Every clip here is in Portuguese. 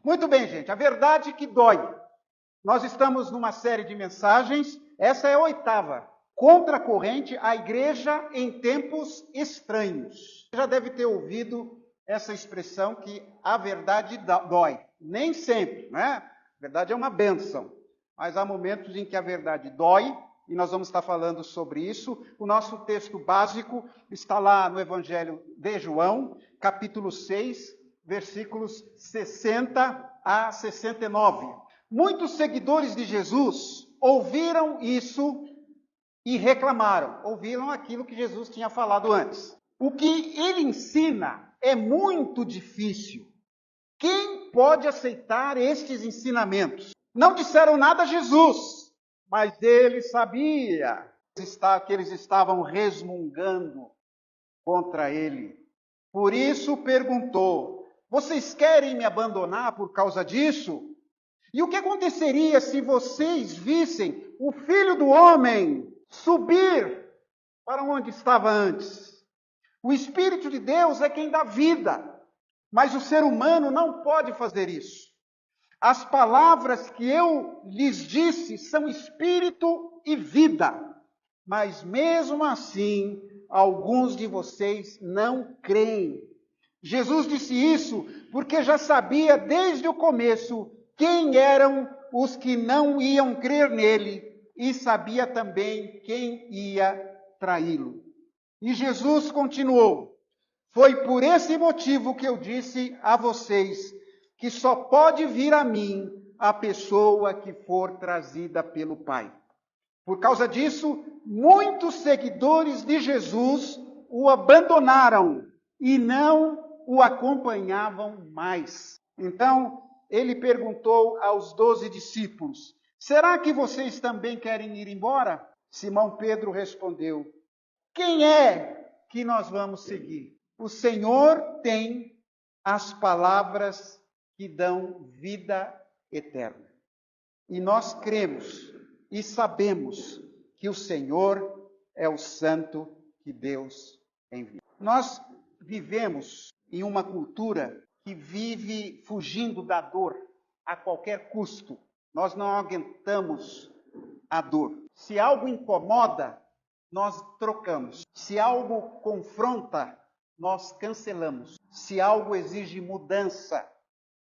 Muito bem, gente, a verdade que dói. Nós estamos numa série de mensagens, essa é a 8ª. Contra a corrente, a igreja em tempos estranhos. Você já deve ter ouvido essa expressão que a verdade dói. Nem sempre, né? A verdade é uma bênção. Mas há momentos em que a verdade dói, e nós vamos estar falando sobre isso. O nosso texto básico está lá no Evangelho de João, capítulo 6, versículos 60 a 69. Muitos seguidores de Jesus ouviram isso e reclamaram. Ouviram aquilo que Jesus tinha falado antes. O que ele ensina é muito difícil. Quem pode aceitar estes ensinamentos? Não disseram nada a Jesus, mas ele sabia que eles estavam resmungando contra ele. Por isso perguntou: vocês querem me abandonar por causa disso? E o que aconteceria se vocês vissem o Filho do Homem subir para onde estava antes? O Espírito de Deus é quem dá vida, mas o ser humano não pode fazer isso. As palavras que eu lhes disse são espírito e vida, mas mesmo assim, alguns de vocês não creem. Jesus disse isso porque já sabia desde o começo quem eram os que não iam crer nele e sabia também quem ia traí-lo. E Jesus continuou: foi por esse motivo que eu disse a vocês que só pode vir a mim a pessoa que for trazida pelo Pai. Por causa disso, muitos seguidores de Jesus o abandonaram e não o acompanhavam mais. Então, ele perguntou aos 12 discípulos: será que vocês também querem ir embora? Simão Pedro respondeu: quem é que nós vamos seguir? O Senhor tem as palavras que dão vida eterna. E nós cremos e sabemos que o Senhor é o Santo que Deus envia. Nós vivemos em uma cultura que vive fugindo da dor a qualquer custo. Nós não aguentamos a dor. Se algo incomoda, nós trocamos. Se algo confronta, nós cancelamos. Se algo exige mudança,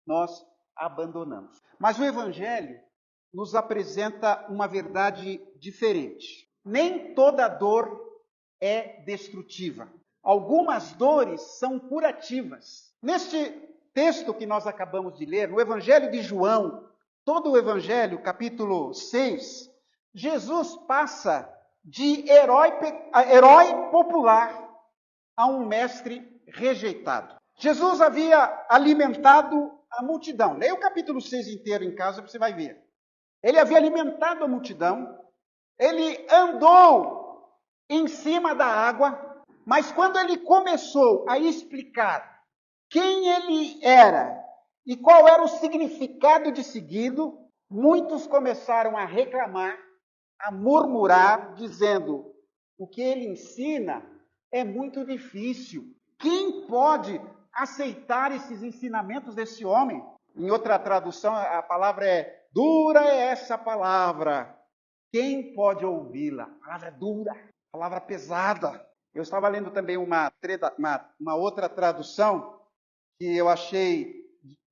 nós abandonamos. Mas o Evangelho nos apresenta uma verdade diferente. Nem toda dor é destrutiva. Algumas dores são curativas. Neste texto que nós acabamos de ler, no Evangelho de João, todo o Evangelho, capítulo 6, Jesus passa de herói popular a um mestre rejeitado. Jesus havia alimentado a multidão. Leia o capítulo 6 inteiro em casa, você vai ver. Ele havia alimentado a multidão, ele andou em cima da água, mas quando ele começou a explicar quem ele era e qual era o significado de seguido, muitos começaram a reclamar, a murmurar, dizendo: o que ele ensina é muito difícil. Quem pode aceitar esses ensinamentos desse homem? Em outra tradução, a palavra é: dura é essa palavra. Quem pode ouvi-la? A palavra é dura, a palavra pesada. Eu estava lendo também uma outra tradução que eu achei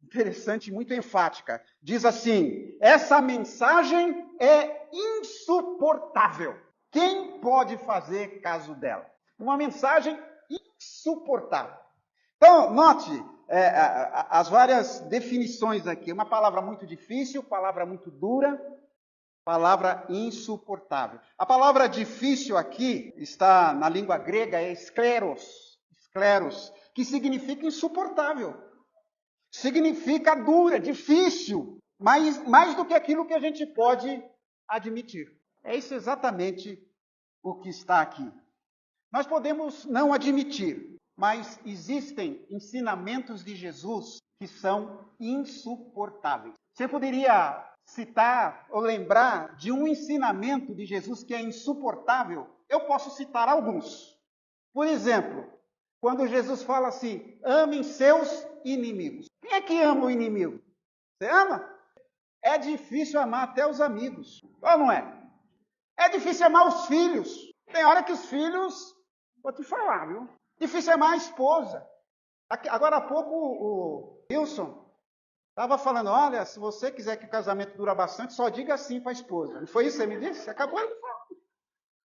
interessante e muito enfática. Diz assim: essa mensagem é insuportável. Quem pode fazer caso dela? Uma mensagem insuportável. Então, note as várias definições aqui. Uma palavra muito difícil, palavra muito dura, palavra insuportável. A palavra difícil aqui está na língua grega, é skleros, que significa insuportável. Significa dura, difícil, mais do que aquilo que a gente pode admitir. É isso exatamente o que está aqui. Nós podemos não admitir, mas existem ensinamentos de Jesus que são insuportáveis. Você poderia citar ou lembrar de um ensinamento de Jesus que é insuportável? Eu posso citar alguns. Por exemplo, quando Jesus fala assim: amem seus inimigos. Quem é que ama o inimigo? Você ama? É difícil amar até os amigos. Ou não é? É difícil amar os filhos. Tem hora que os filhos, vou te falar, viu? Difícil amar a esposa. Agora há pouco o Wilson estava falando, olha, se você quiser que o casamento dure bastante, só diga sim para a esposa. Não foi isso que você me disse? Acabou de falar.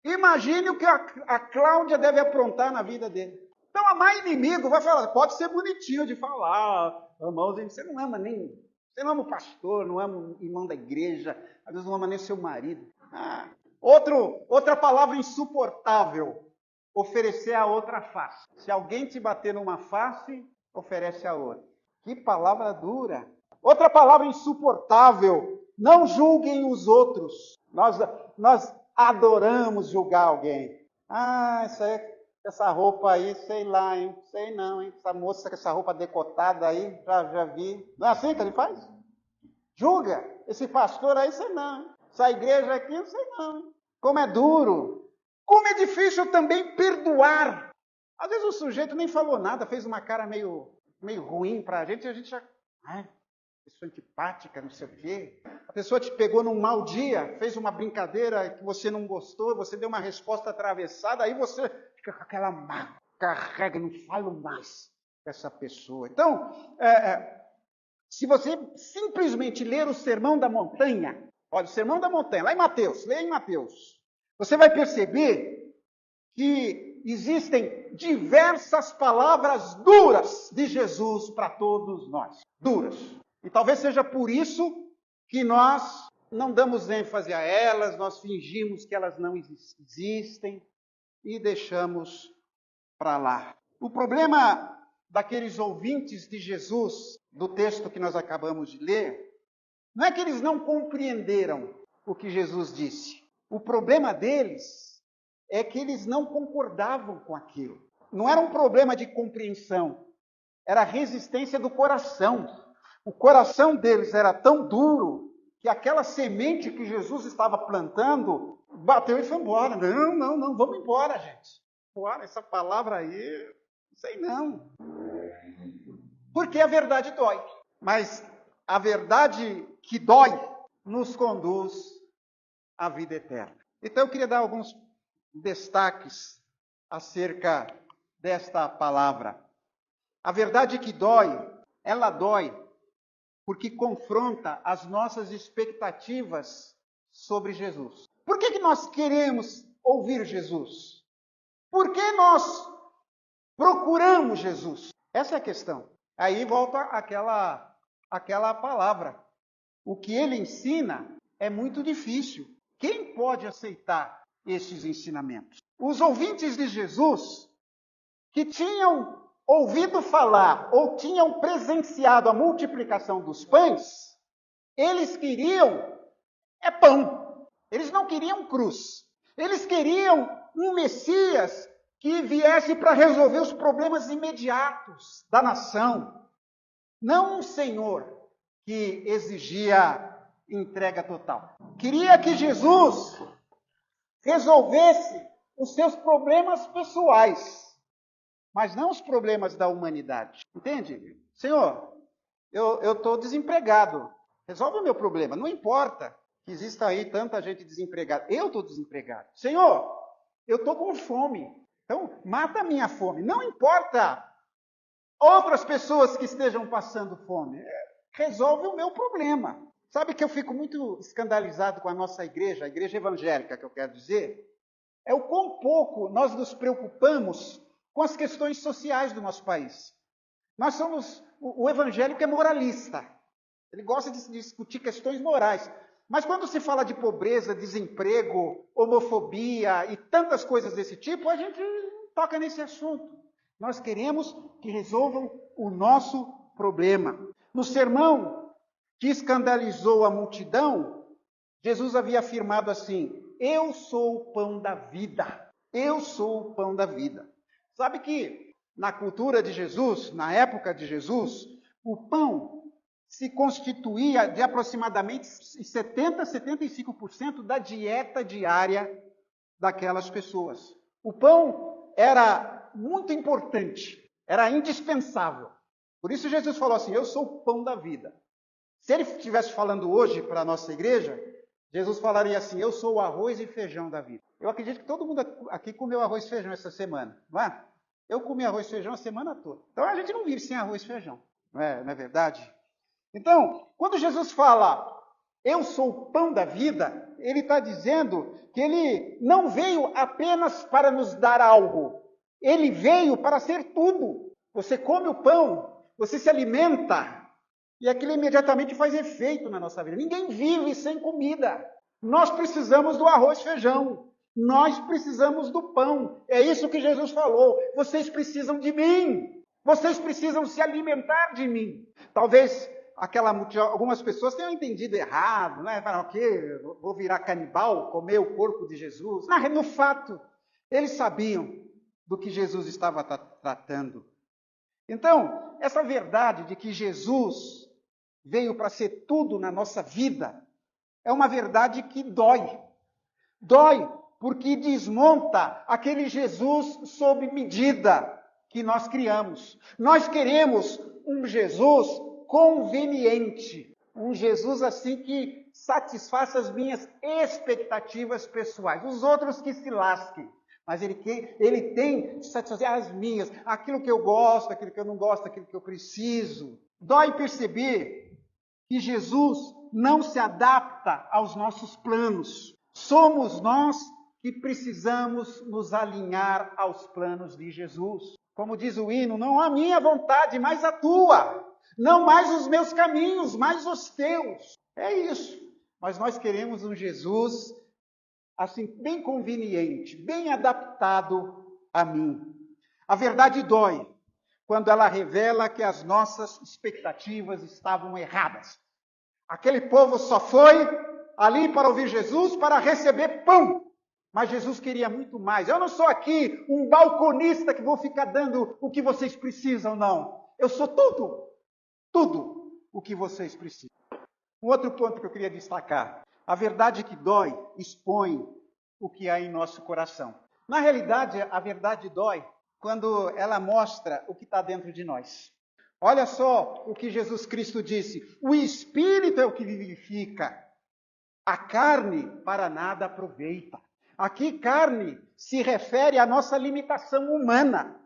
Imagine o que a Cláudia deve aprontar na vida dele. Então, amar inimigo, vai falar, pode ser bonitinho de falar, irmãos, você não ama nem, você não ama o pastor, não ama o irmão da igreja, às vezes não ama nem o seu marido. Outra palavra insuportável, oferecer a outra face. Se alguém te bater numa face, oferece a outra. Que palavra dura. Outra palavra insuportável, não julguem os outros. Nós adoramos julgar alguém. Essa roupa aí, sei lá, hein? Sei não, hein? Essa moça com essa roupa decotada aí, já vi. Não é assim que ele faz? Julga. Esse pastor aí, sei não, hein? Essa igreja aqui, eu sei não, hein? Como é duro. Como é difícil também perdoar. Às vezes o sujeito nem falou nada, fez uma cara meio ruim pra gente, e a gente já... pessoa antipática, não sei o quê. A pessoa te pegou num mau dia, fez uma brincadeira que você não gostou, você deu uma resposta atravessada, aí você fica com aquela mágoa, carrega, não falo mais com essa pessoa. Então, se você simplesmente ler o Sermão da Montanha, olha, o Sermão da Montanha, lá em Mateus, leia em Mateus, você vai perceber que existem diversas palavras duras de Jesus para todos nós. Duras. E talvez seja por isso que nós não damos ênfase a elas, nós fingimos que elas não existem e deixamos para lá. O problema daqueles ouvintes de Jesus, do texto que nós acabamos de ler, não é que eles não compreenderam o que Jesus disse. O problema deles é que eles não concordavam com aquilo. Não era um problema de compreensão, era resistência do coração. O coração deles era tão duro que aquela semente que Jesus estava plantando bateu e foi embora. Não, vamos embora, gente. Embora, essa palavra aí, não sei não. Porque a verdade dói. Mas a verdade que dói nos conduz à vida eterna. Então eu queria dar alguns destaques acerca desta palavra. A verdade que dói, ela dói porque confronta as nossas expectativas sobre Jesus. Por que nós queremos ouvir Jesus? Por que nós procuramos Jesus? Essa é a questão. Aí volta aquela palavra. O que ele ensina é muito difícil. Quem pode aceitar estes ensinamentos? Os ouvintes de Jesus, que tinham ouvido falar ou tinham presenciado a multiplicação dos pães, eles queriam pão. Eles não queriam cruz. Eles queriam um Messias que viesse para resolver os problemas imediatos da nação. Não um Senhor que exigia entrega total. Queria que Jesus resolvesse os seus problemas pessoais, mas não os problemas da humanidade. Entende? Senhor, eu estou desempregado. Resolve o meu problema. Não importa que exista aí tanta gente desempregada. Eu estou desempregado. Senhor, eu estou com fome. Então, mata a minha fome. Não importa outras pessoas que estejam passando fome. Resolve o meu problema. Sabe que eu fico muito escandalizado com a nossa igreja, a igreja evangélica, que eu quero dizer? É o quão pouco nós nos preocupamos com as questões sociais do nosso país. Nós somos... O evangélico é moralista. Ele gosta de discutir questões morais. Mas quando se fala de pobreza, desemprego, homofobia e tantas coisas desse tipo, a gente não toca nesse assunto. Nós queremos que resolvam o nosso problema. No sermão que escandalizou a multidão, Jesus havia afirmado assim: eu sou o pão da vida. Eu sou o pão da vida. Sabe que na cultura de Jesus, na época de Jesus, o pão se constituía de aproximadamente 70% a 75% da dieta diária daquelas pessoas. O pão era muito importante, era indispensável. Por isso Jesus falou assim: eu sou o pão da vida. Se ele estivesse falando hoje para a nossa igreja, Jesus falaria assim: eu sou o arroz e feijão da vida. Eu acredito que todo mundo aqui comeu arroz e feijão essa semana, não é? Eu comi arroz e feijão a semana toda. Então a gente não vive sem arroz e feijão, não é verdade? Então, quando Jesus fala, eu sou o pão da vida, ele está dizendo que ele não veio apenas para nos dar algo. Ele veio para ser tudo. Você come o pão, você se alimenta, e aquilo imediatamente faz efeito na nossa vida. Ninguém vive sem comida. Nós precisamos do arroz e feijão. Nós precisamos do pão. É isso que Jesus falou. Vocês precisam de mim. Vocês precisam se alimentar de mim. Talvez algumas pessoas tenham entendido errado, né? Falam, o quê? Vou virar canibal, comer o corpo de Jesus? No fato, eles sabiam do que Jesus estava tratando. Então, essa verdade de que Jesus veio para ser tudo na nossa vida é uma verdade que dói. Dói porque desmonta aquele Jesus sob medida que nós criamos. Nós queremos um Jesus conveniente, um Jesus assim que satisfaça as minhas expectativas pessoais, os outros que se lasquem. Mas ele tem de satisfazer as minhas, aquilo que eu gosto, aquilo que eu não gosto, aquilo que eu preciso. Dói perceber que Jesus não se adapta aos nossos planos. Somos nós que precisamos nos alinhar aos planos de Jesus. Como diz o hino, não a minha vontade, mas a tua. Não mais os meus caminhos, mas os teus. É isso. Mas nós queremos um Jesus assim, bem conveniente, bem adaptado a mim. A verdade dói quando ela revela que as nossas expectativas estavam erradas. Aquele povo só foi ali para ouvir Jesus, para receber pão. Mas Jesus queria muito mais. Eu não sou aqui um balconista que vou ficar dando o que vocês precisam, não. Eu sou tudo o que vocês precisam. Um outro ponto que eu queria destacar. A verdade que dói expõe o que há em nosso coração. Na realidade, a verdade dói quando ela mostra o que está dentro de nós. Olha só o que Jesus Cristo disse. O Espírito é o que vivifica. A carne para nada aproveita. Aqui, carne se refere à nossa limitação humana,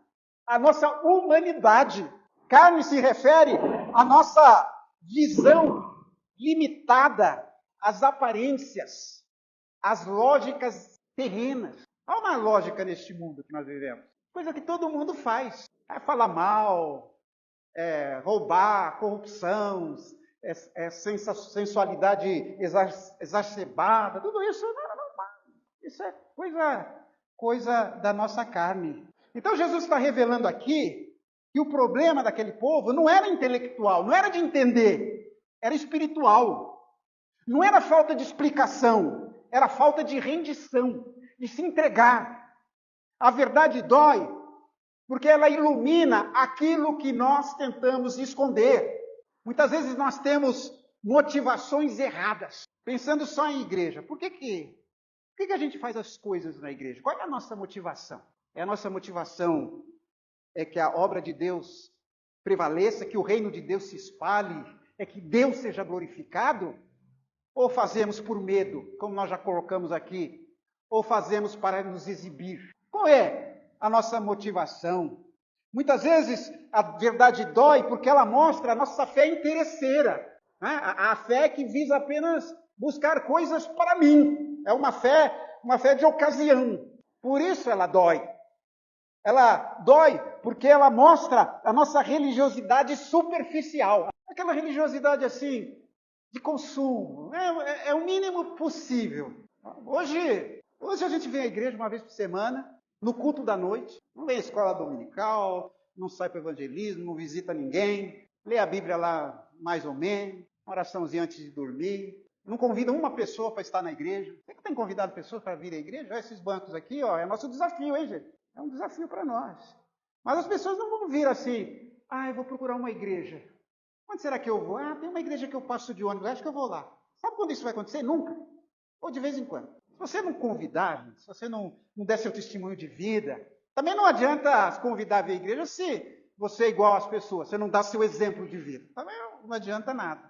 à nossa humanidade. Carne se refere à nossa visão limitada, às aparências, às lógicas terrenas. Há uma lógica neste mundo que nós vivemos. Coisa que todo mundo faz. É falar mal, roubar, corrupção, sensualidade exacerbada. Tudo isso não é normal. Isso é coisa da nossa carne. Então Jesus está revelando aqui que o problema daquele povo não era intelectual, não era de entender, era espiritual. Não era falta de explicação, era falta de rendição, de se entregar. A verdade dói, porque ela ilumina aquilo que nós tentamos esconder. Muitas vezes nós temos motivações erradas, pensando só em igreja. Por que a gente faz as coisas na igreja? Qual é a nossa motivação? A nossa motivação é que a obra de Deus prevaleça, que o reino de Deus se espalhe, é que Deus seja glorificado? Ou fazemos por medo, como nós já colocamos aqui, ou fazemos para nos exibir? Qual é a nossa motivação? Muitas vezes a verdade dói porque ela mostra a nossa fé interesseira, né? A fé que visa apenas buscar coisas para mim. É uma fé de ocasião. Por isso ela dói. Ela dói porque ela mostra a nossa religiosidade superficial. Aquela religiosidade assim, de consumo. É o mínimo possível. Hoje a gente vem à igreja uma vez por semana, no culto da noite, não vem à escola dominical, não sai para o evangelismo, não visita ninguém, lê a Bíblia lá mais ou menos, uma oraçãozinha antes de dormir, não convida uma pessoa para estar na igreja. Você que tem convidado pessoas para vir à igreja? Olha esses bancos aqui, é nosso desafio, hein, gente? É um desafio para nós. Mas as pessoas não vão vir assim, eu vou procurar uma igreja. Onde será que eu vou? Tem uma igreja que eu passo de ônibus, acho que eu vou lá. Sabe quando isso vai acontecer? Nunca. Ou de vez em quando. Se você não convidar, se você não der seu testemunho de vida, também não adianta convidar a vir à igreja se você é igual às pessoas, você não dá seu exemplo de vida. Também não adianta nada.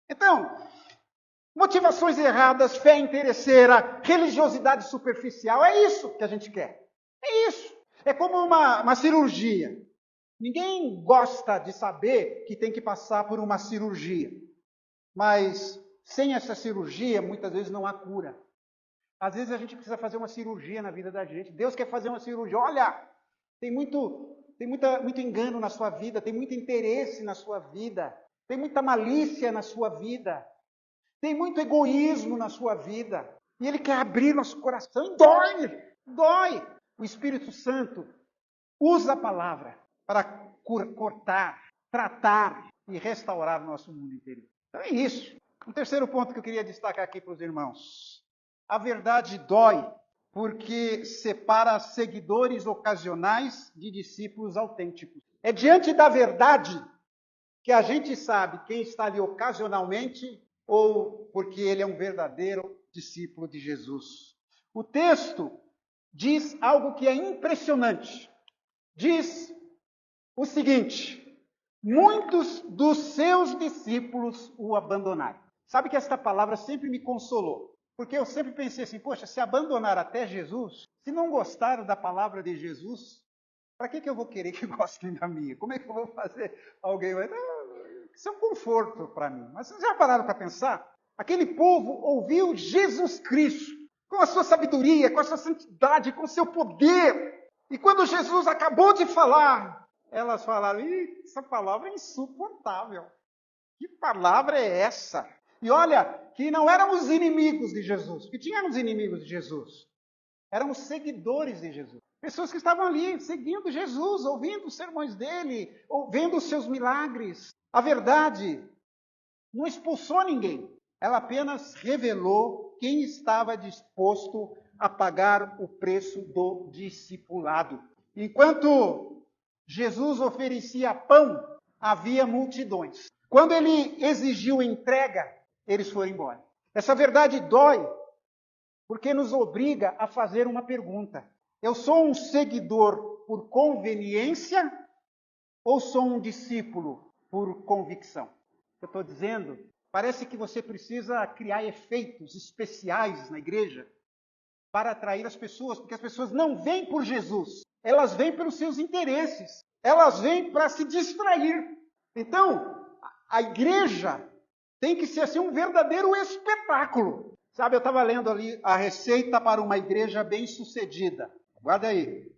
Então, motivações erradas, fé interesseira, religiosidade superficial, é isso que a gente quer. É isso. É como uma cirurgia. Ninguém gosta de saber que tem que passar por uma cirurgia. Mas sem essa cirurgia, muitas vezes não há cura. Às vezes a gente precisa fazer uma cirurgia na vida da gente. Deus quer fazer uma cirurgia. Olha, tem muito engano na sua vida, tem muito interesse na sua vida, tem muita malícia na sua vida, tem muito egoísmo na sua vida. E Ele quer abrir nosso coração e dói. O Espírito Santo usa a palavra para cortar, tratar e restaurar o nosso mundo interior. Então é isso. Um terceiro ponto que eu queria destacar aqui para os irmãos. A verdade dói porque separa seguidores ocasionais de discípulos autênticos. É diante da verdade que a gente sabe quem está ali ocasionalmente ou porque ele é um verdadeiro discípulo de Jesus. O texto diz algo que é impressionante. Diz o seguinte: muitos dos seus discípulos o abandonaram. Sabe que esta palavra sempre me consolou. Porque eu sempre pensei assim, poxa, se abandonaram até Jesus, se não gostaram da palavra de Jesus, para que eu vou querer que gostem da minha? Como é que eu vou fazer alguém? Isso é um conforto para mim. Mas vocês já pararam para pensar? Aquele povo ouviu Jesus Cristo, com a sua sabedoria, com a sua santidade, com o seu poder. E quando Jesus acabou de falar, elas falaram, essa palavra é insuportável. Que palavra é essa? E olha, que não eram os inimigos de Jesus, porque tínhamos inimigos de Jesus. Eram os seguidores de Jesus. Pessoas que estavam ali seguindo Jesus, ouvindo os sermões dele, vendo os seus milagres. A verdade não expulsou ninguém. Ela apenas revelou quem estava disposto a pagar o preço do discipulado. Enquanto Jesus oferecia pão, havia multidões. Quando ele exigiu entrega, eles foram embora. Essa verdade dói, porque nos obriga a fazer uma pergunta. Eu sou um seguidor por conveniência ou sou um discípulo por convicção? Eu estou dizendo, parece que você precisa criar efeitos especiais na igreja para atrair as pessoas, porque as pessoas não vêm por Jesus, elas vêm pelos seus interesses, elas vêm para se distrair. Então, a igreja tem que ser assim um verdadeiro espetáculo. Sabe, eu estava lendo ali a receita para uma igreja bem-sucedida. Guarda aí.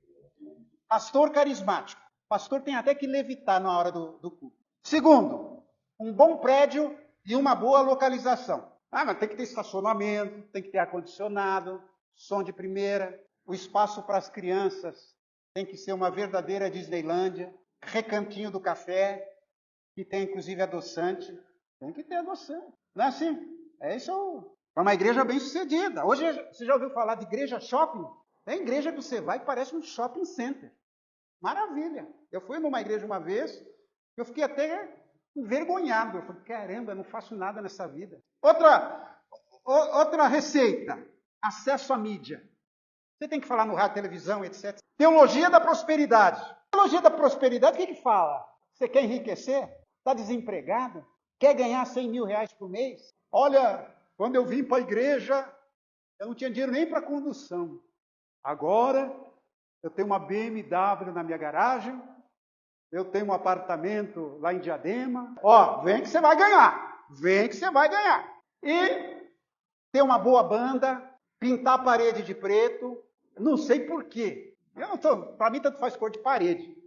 Pastor carismático. Pastor tem até que levitar na hora do culto. Segundo, um bom prédio e uma boa localização. Mas tem que ter estacionamento, tem que ter ar-condicionado, som de primeira. O espaço para as crianças tem que ser uma verdadeira Disneylândia. Recantinho do café, que tem inclusive adoçante. Tem que ter adoção. Não é assim? É isso para uma igreja bem-sucedida. Hoje você já ouviu falar de igreja shopping? Tem igreja que você vai e parece um shopping center. Maravilha. Eu fui numa igreja uma vez, eu fiquei até envergonhado. Eu falei, caramba, eu não faço nada nessa vida. Outra receita. Acesso à mídia. Você tem que falar no rádio, televisão, etc. Teologia da prosperidade. Teologia da prosperidade, o que fala? Você quer enriquecer? Está desempregado? Quer ganhar 100 mil reais por mês? Olha, quando eu vim para a igreja, eu não tinha dinheiro nem para condução. Agora, eu tenho uma BMW na minha garagem, eu tenho um apartamento lá em Diadema. Vem que você vai ganhar. Vem que você vai ganhar. E ter uma boa banda, pintar a parede de preto. Não sei por quê. Para mim, tanto faz cor de parede.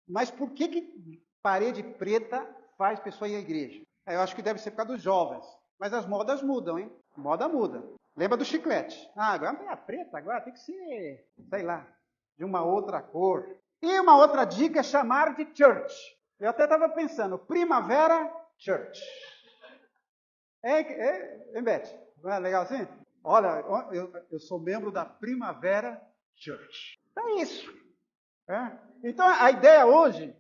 Mas por que parede preta faz pessoa ir à igreja? Eu acho que deve ser por causa dos jovens. Mas as modas mudam, hein? Moda muda. Lembra do chiclete? Agora não tem a preta, agora tem que ser, sei lá, de uma outra cor. E uma outra dica é chamar de church. Eu até estava pensando, Primavera Church. Hein, Beth? Não é legal assim? Olha, eu sou membro da Primavera Church. Então é isso. Então a ideia hoje,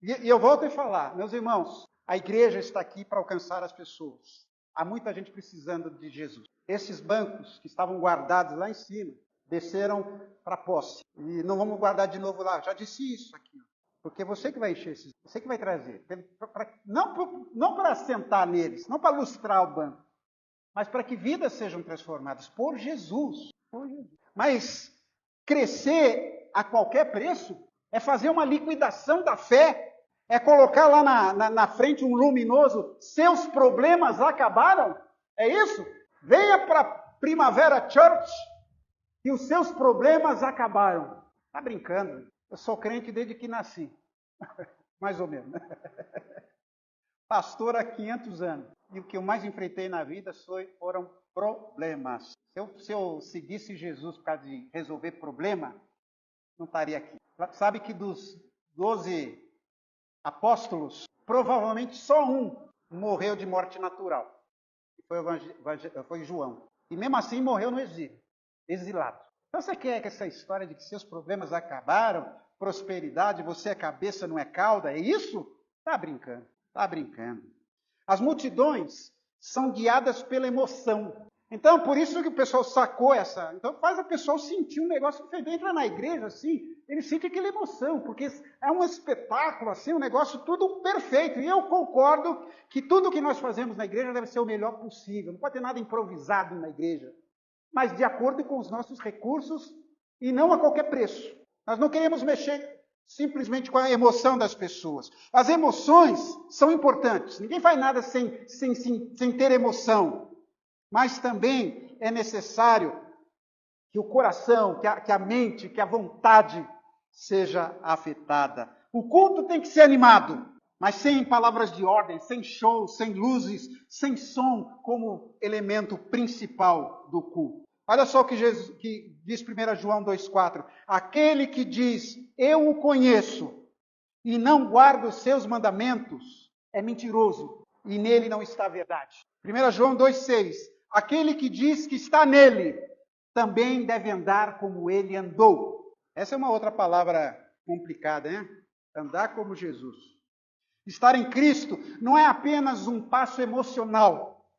e eu volto a falar, meus irmãos, a igreja está aqui para alcançar as pessoas. Há muita gente precisando de Jesus. Esses bancos que estavam guardados lá em cima, desceram para a posse. E não vamos guardar de novo lá. Já disse isso aqui. Porque você que vai encher esses, você que vai trazer. Não para sentar neles, não para lustrar o banco, mas para que vidas sejam transformadas por Jesus. Por Jesus. Mas crescer a qualquer preço é fazer uma liquidação da fé, é colocar lá na frente um luminoso, seus problemas acabaram? É isso? Venha para Primavera Church e os seus problemas acabaram. Tá brincando? Eu sou crente desde que nasci. Mais ou menos. Pastor há 500 anos. E o que eu mais enfrentei na vida foram problemas. Se eu seguisse Jesus por causa de resolver problema, não estaria aqui. Sabe que dos 12 apóstolos, provavelmente só um morreu de morte natural. Foi João. E mesmo assim morreu no exílio. Exilado. Então você quer que essa história de que seus problemas acabaram, prosperidade, você é cabeça, não é cauda, é isso? Tá brincando. Tá brincando. As multidões são guiadas pela emoção. Então, por isso que o pessoal sacou essa. Então, faz a pessoa sentir um negócio diferente. Entra na igreja, assim, ele sente aquela emoção, porque é um espetáculo, assim, um negócio tudo perfeito. E eu concordo que tudo que nós fazemos na igreja deve ser o melhor possível. Não pode ter nada improvisado na igreja, mas de acordo com os nossos recursos e não a qualquer preço. Nós não queremos mexer simplesmente com a emoção das pessoas. As emoções são importantes. Ninguém faz nada sem ter emoção. Mas também é necessário que o coração, que a mente, que a vontade seja afetada. O culto tem que ser animado, mas sem palavras de ordem, sem show, sem luzes, sem som como elemento principal do culto. Olha só o que diz 1 João 2,4. Aquele que diz, eu o conheço, e não guarda os seus mandamentos, é mentiroso, e nele não está a verdade. 1 João 2,6. Aquele que diz que está nele, também deve andar como ele andou. Essa é uma outra palavra complicada, né? Andar como Jesus. Estar em Cristo não é apenas um passo emocional,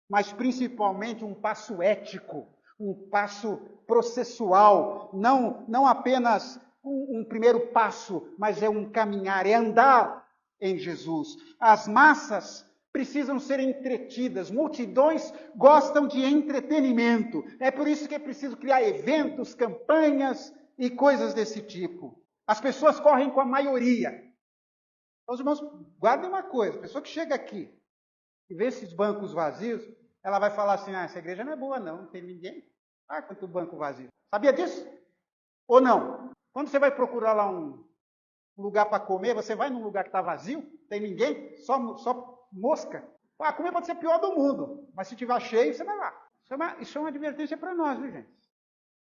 mas principalmente um passo ético, um passo processual, não apenas um primeiro passo, mas é um caminhar, é andar em Jesus. As massas precisam ser entretidas, multidões gostam de entretenimento. É por isso que é preciso criar eventos, campanhas e coisas desse tipo. As pessoas correm com a maioria. Os irmãos, guardem uma coisa, a pessoa que chega aqui e vê esses bancos vazios, ela vai falar assim, essa igreja não é boa não tem ninguém. Ah, quanto banco vazio. Sabia disso? Ou não? Quando você vai procurar lá um lugar para comer, você vai num lugar que está vazio, tem ninguém, só mosca. A comida pode ser a pior do mundo, mas se estiver cheio, você vai lá. Isso é uma advertência para nós, viu, gente?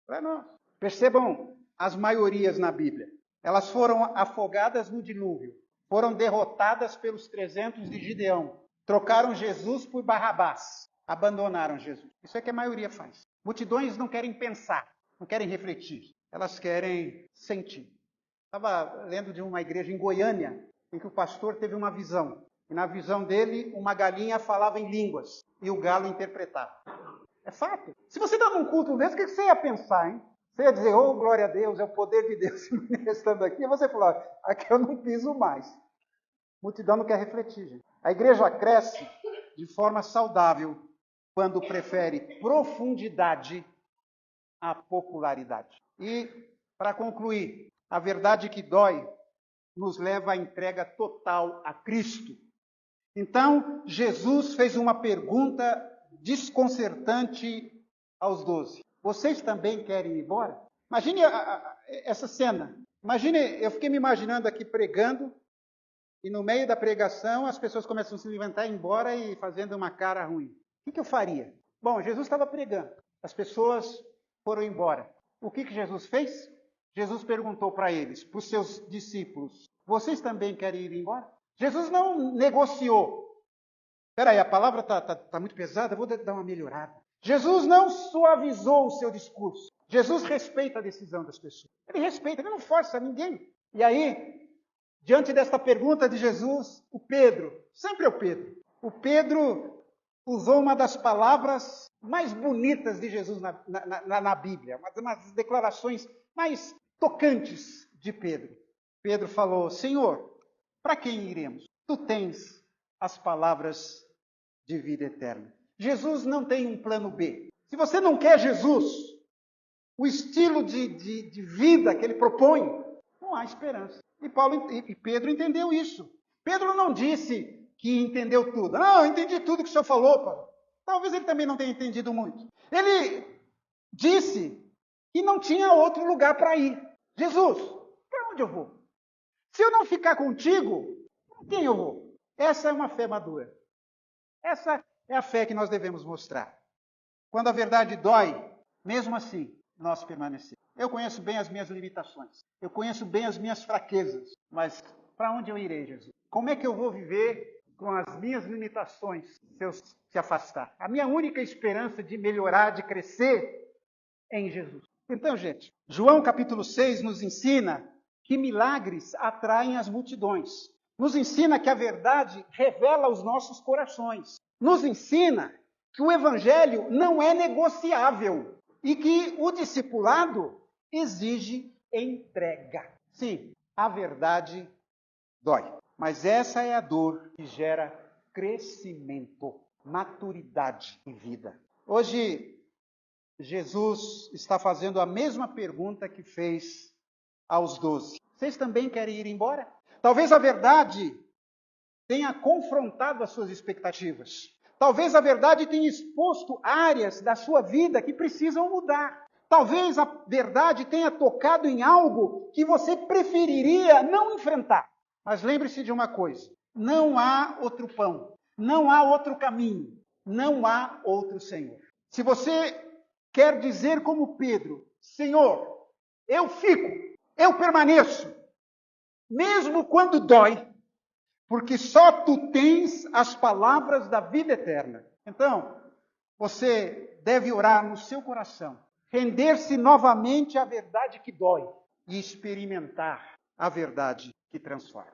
Para nós. Percebam as maiorias na Bíblia. Elas foram afogadas no dilúvio, foram derrotadas pelos 300 de Gideão, trocaram Jesus por Barrabás, abandonaram Jesus. Isso é que a maioria faz. Multidões não querem pensar, não querem refletir, elas querem sentir. Estava lendo de uma igreja em Goiânia, em que o pastor teve uma visão. E na visão dele, uma galinha falava em línguas e o galo interpretava. É fato. Se você está num culto mesmo, o que você ia pensar, hein? Você ia dizer, oh, glória a Deus, é o poder de Deus se manifestando aqui. E você falou, aqui eu não piso mais. Multidão não quer refletir, gente. A igreja cresce de forma saudável quando prefere profundidade à popularidade. E, para concluir, a verdade que dói nos leva à entrega total a Cristo. Então, Jesus fez uma pergunta desconcertante aos 12. Vocês também querem ir embora? Imagine essa cena. Imagine, eu fiquei me imaginando aqui pregando, e no meio da pregação as pessoas começam a se levantar e ir embora e fazendo uma cara ruim. O que eu faria? Bom, Jesus estava pregando. As pessoas foram embora. O que Jesus fez? Jesus perguntou para eles, para os seus discípulos, vocês também querem ir embora? Jesus não negociou. Espera aí, a palavra está muito pesada, vou dar uma melhorada. Jesus não suavizou o seu discurso. Jesus respeita a decisão das pessoas. Ele respeita, ele não força ninguém. E aí, diante desta pergunta de Jesus, o Pedro, sempre é o Pedro usou uma das palavras mais bonitas de Jesus na Bíblia, uma das declarações mais tocantes de Pedro. Pedro falou: Senhor, para quem iremos? Tu tens as palavras de vida eterna. Jesus não tem um plano B. Se você não quer Jesus, o estilo de vida que ele propõe, não há esperança. E Pedro entendeu isso. Pedro não disse que entendeu tudo. Não, eu entendi tudo que o senhor falou, Paulo. Talvez ele também não tenha entendido muito. Ele disse que não tinha outro lugar para ir. Jesus, para onde eu vou? Se eu não ficar contigo, para quem eu vou? Essa é uma fé madura. Essa é a fé que nós devemos mostrar. Quando a verdade dói, mesmo assim, nós permanecemos. Eu conheço bem as minhas limitações. Eu conheço bem as minhas fraquezas. Mas para onde eu irei, Jesus? Como é que eu vou viver com as minhas limitações se eu se afastar? A minha única esperança de melhorar, de crescer, é em Jesus. Então, gente, João capítulo 6 nos ensina que milagres atraem as multidões. Nos ensina que a verdade revela os nossos corações. Nos ensina que o evangelho não é negociável e que o discipulado exige entrega. Sim, a verdade dói, mas essa é a dor que gera crescimento, maturidade e vida. Hoje, Jesus está fazendo a mesma pergunta que fez aos 12. Vocês também querem ir embora? Talvez a verdade tenha confrontado as suas expectativas. Talvez a verdade tenha exposto áreas da sua vida que precisam mudar. Talvez a verdade tenha tocado em algo que você preferiria não enfrentar. Mas lembre-se de uma coisa: não há outro pão, não há outro caminho, não há outro Senhor. Se você quer dizer como Pedro: Senhor, eu fico, eu permaneço, mesmo quando dói, porque só tu tens as palavras da vida eterna. Então, você deve orar no seu coração, render-se novamente à verdade que dói e experimentar a verdade que transforma.